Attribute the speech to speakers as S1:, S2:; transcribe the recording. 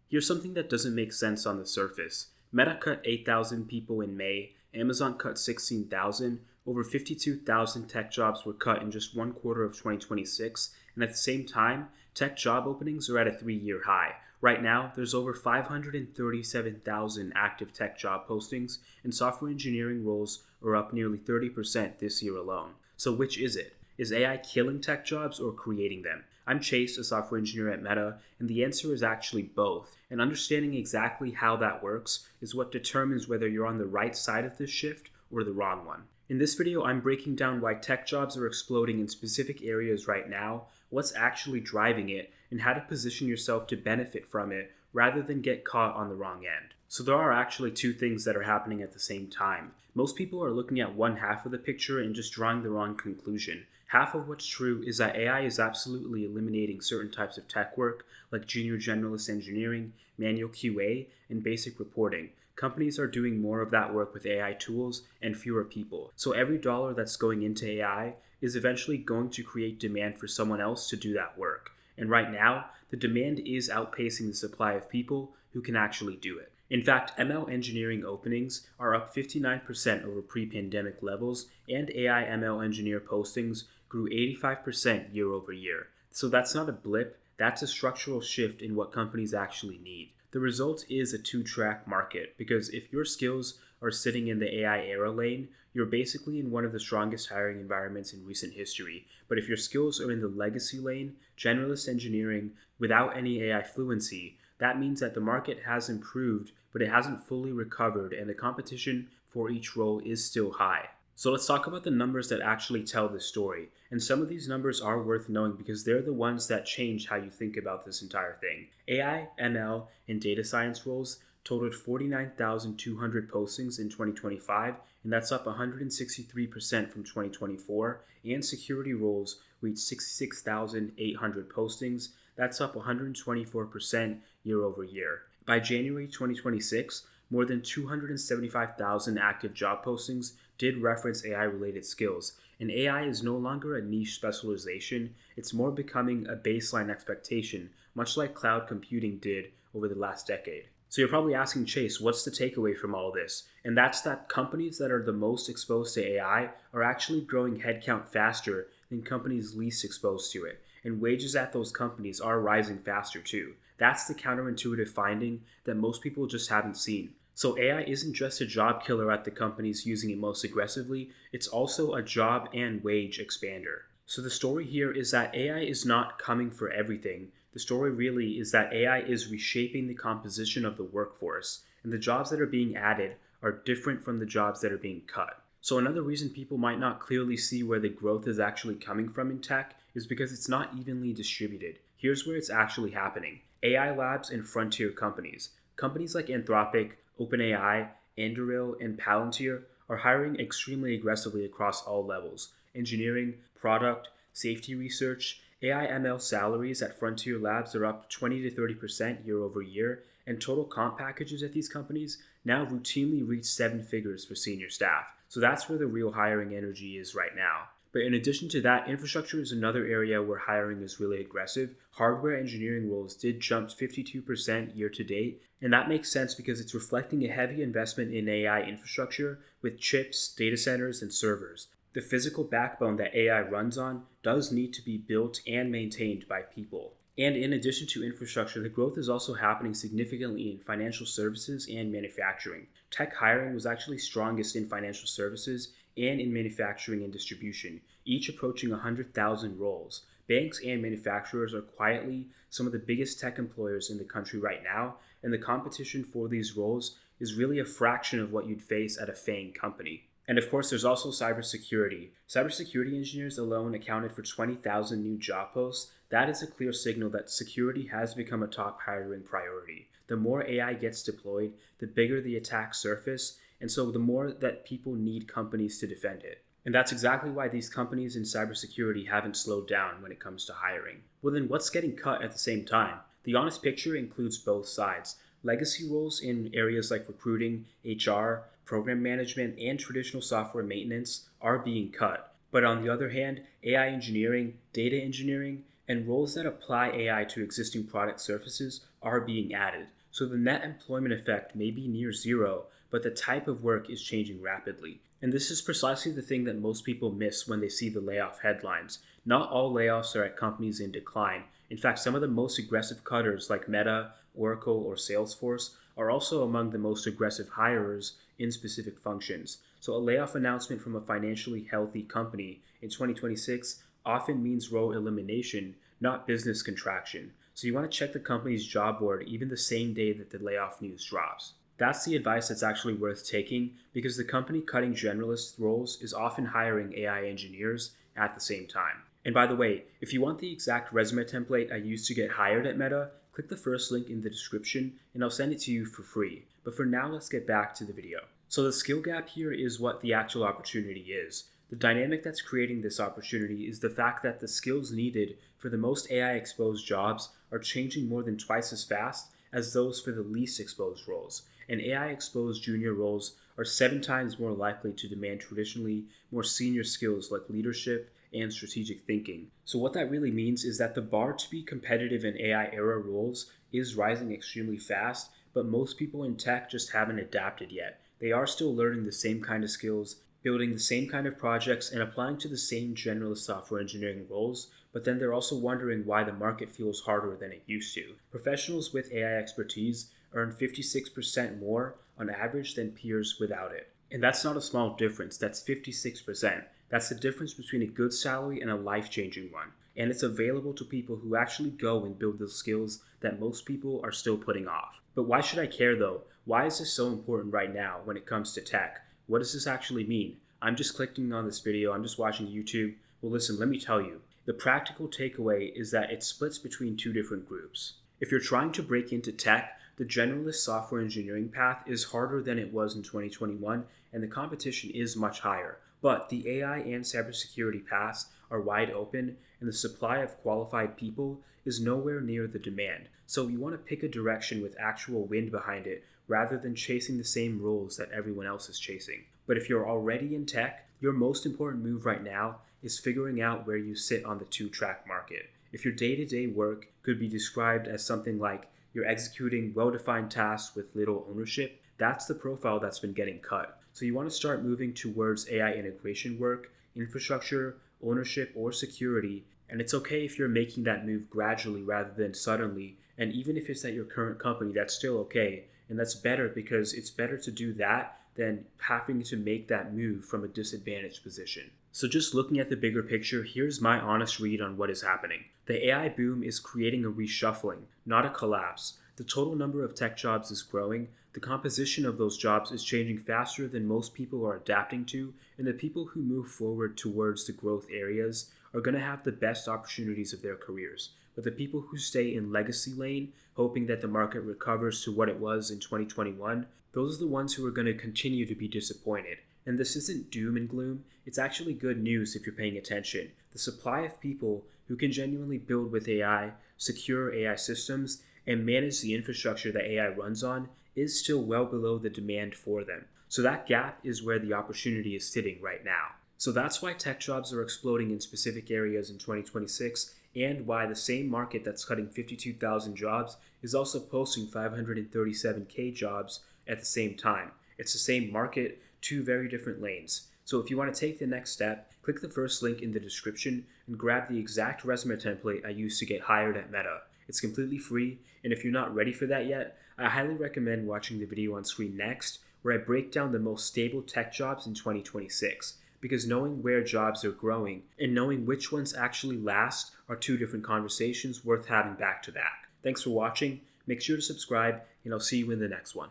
S1: Here's something that doesn't make sense on the surface. Meta cut 8,000 people in May, Amazon cut 16,000, over 52,000 tech jobs were cut in just one quarter of 2026, and at the same time, tech job openings are at a 3-year high. Right now, there's over 537,000 active tech job postings, and software engineering roles are up nearly 30% this year alone. So which is it? Is AI killing tech jobs or creating them? I'm Chase, a software engineer at Meta, and the answer is actually both. And understanding exactly how that works is what determines whether you're on the right side of this shift or the wrong one. In this video, I'm breaking down why tech jobs are exploding in specific areas right now, what's actually driving it, and how to position yourself to benefit from it rather than get caught on the wrong end. So there are actually two things that are happening at the same time. Most people are looking at one half of the picture and just drawing the wrong conclusion. Half of what's true is that AI is absolutely eliminating certain types of tech work, like junior generalist engineering, manual QA, and basic reporting. Companies are doing more of that work with AI tools and fewer people. So every dollar that's going into AI is eventually going to create demand for someone else to do that work. And right now, the demand is outpacing the supply of people who can actually do it. In fact, ML engineering openings are up 59% over pre-pandemic levels, and AI ML engineer postings grew 85% year over year. So that's not a blip, that's a structural shift in what companies actually need. The result is a two-track market, because if your skills are sitting in the AI era lane, you're basically in one of the strongest hiring environments in recent history. But if your skills are in the legacy lane, generalist engineering, without any AI fluency, that means that the market has improved, but it hasn't fully recovered, and the competition for each role is still high. So let's talk about the numbers that actually tell the story. And some of these numbers are worth knowing because they're the ones that change how you think about this entire thing. AI, ML, and data science roles totaled 49,200 postings in 2025, and that's up 163% from 2024. And security roles reached 66,800 postings. That's up 124% year over year. By January 2026, more than 275,000 active job postings did reference AI-related skills, and AI is no longer a niche specialization, it's more becoming a baseline expectation, much like cloud computing did over the last decade. So you're probably asking, Chase, what's the takeaway from all this? And that's that companies that are the most exposed to AI are actually growing headcount faster than companies least exposed to it, and wages at those companies are rising faster too. That's the counterintuitive finding that most people just haven't seen. So AI isn't just a job killer at the companies using it most aggressively, it's also a job and wage expander. So the story here is that AI is not coming for everything. The story really is that AI is reshaping the composition of the workforce, and the jobs that are being added are different from the jobs that are being cut. So another reason people might not clearly see where the growth is actually coming from in tech is because it's not evenly distributed. Here's where it's actually happening. AI labs and frontier companies. Companies like Anthropic, OpenAI, Anduril, and Palantir are hiring extremely aggressively across all levels. Engineering, product, safety research, AI ML salaries at frontier labs are up 20 to 30% year over year, and total comp packages at these companies now routinely reach 7 figures for senior staff. So that's where the real hiring energy is right now. But in addition to that, infrastructure is another area where hiring is really aggressive. Hardware engineering roles did jump 52% year to date, and that makes sense because it's reflecting a heavy investment in AI infrastructure with chips, data centers, and servers. The physical backbone that AI runs on does need to be built and maintained by people. And in addition to infrastructure, the growth is also happening significantly in financial services and manufacturing. Tech hiring was actually strongest in financial services and in manufacturing and distribution, each approaching 100,000 roles. Banks and manufacturers are quietly some of the biggest tech employers in the country right now, and the competition for these roles is really a fraction of what you'd face at a FAANG company. And of course, there's also cybersecurity. Cybersecurity engineers alone accounted for 20,000 new job posts. That is a clear signal that security has become a top hiring priority. The more AI gets deployed, the bigger the attack surface, and so the more that people need companies to defend it. And that's exactly why these companies in cybersecurity haven't slowed down when it comes to hiring. Well, then what's getting cut at the same time? The honest picture includes both sides. Legacy roles in areas like recruiting, HR, program management, and traditional software maintenance are being cut. But on the other hand, AI engineering, data engineering, and roles that apply AI to existing product surfaces are being added. So the net employment effect may be near zero, but the type of work is changing rapidly. And this is precisely the thing that most people miss when they see the layoff headlines. Not all layoffs are at companies in decline. In fact, some of the most aggressive cutters like Meta, Oracle, or Salesforce are also among the most aggressive hirers in specific functions. So a layoff announcement from a financially healthy company in 2026 often means role elimination, not business contraction. So you want to check the company's job board even the same day that the layoff news drops. That's the advice that's actually worth taking because the company cutting generalist roles is often hiring AI engineers at the same time. And by the way, if you want the exact resume template I used to get hired at Meta, click the first link in the description and I'll send it to you for free. But for now, let's get back to the video. So the skill gap here is what the actual opportunity is. The dynamic that's creating this opportunity is the fact that the skills needed for the most AI-exposed jobs are changing more than twice as fast as those for the least exposed roles. And AI-exposed junior roles are 7 times more likely to demand traditionally more senior skills like leadership and strategic thinking. So what that really means is that the bar to be competitive in AI-era roles is rising extremely fast, but most people in tech just haven't adapted yet. They are still learning the same kind of skills, building the same kind of projects, and applying to the same generalist software engineering roles, but then they're also wondering why the market feels harder than it used to. Professionals with AI expertise earn 56% more on average than peers without it. And that's not a small difference, that's 56%. That's the difference between a good salary and a life-changing one. And it's available to people who actually go and build the skills that most people are still putting off. But why should I care though? Why is this so important right now when it comes to tech? What does this actually mean? I'm just clicking on this video, I'm just watching YouTube. Well, listen, let me tell you. The practical takeaway is that it splits between 2 different groups. If you're trying to break into tech, the generalist software engineering path is harder than it was in 2021, and the competition is much higher. But the AI and cybersecurity paths are wide open, and the supply of qualified people is nowhere near the demand. So you want to pick a direction with actual wind behind it rather than chasing the same roles that everyone else is chasing. But if you're already in tech, your most important move right now is figuring out where you sit on the 2-track market. If your day-to-day work could be described as something like you're executing well-defined tasks with little ownership, that's the profile that's been getting cut. So you want to start moving towards AI integration work, infrastructure, ownership, or security. And it's okay if you're making that move gradually rather than suddenly. And even if it's at your current company, that's still okay. And that's better because it's better to do that than having to make that move from a disadvantaged position. So just looking at the bigger picture, here's my honest read on what is happening. The AI boom is creating a reshuffling, not a collapse. The total number of tech jobs is growing, the composition of those jobs is changing faster than most people are adapting to, and the people who move forward towards the growth areas are going to have the best opportunities of their careers. But the people who stay in legacy lane, hoping that the market recovers to what it was in 2021, those are the ones who are going to continue to be disappointed. And this isn't doom and gloom, it's actually good news if you're paying attention. The supply of people who can genuinely build with AI, secure AI systems, and manage the infrastructure that AI runs on is still well below the demand for them. So that gap is where the opportunity is sitting right now. So that's why tech jobs are exploding in specific areas in 2026, and why the same market that's cutting 52,000 jobs is also posting 537K jobs at the same time. It's the same market, 2 very different lanes. So if you want to take the next step, click the first link in the description and grab the exact resume template I used to get hired at Meta. It's completely free, and if you're not ready for that yet, I highly recommend watching the video on screen next, where I break down the most stable tech jobs in 2026. Because knowing where jobs are growing and knowing which ones actually last are 2 different conversations worth having back to back. Thanks for watching, make sure to subscribe, and I'll see you in the next one.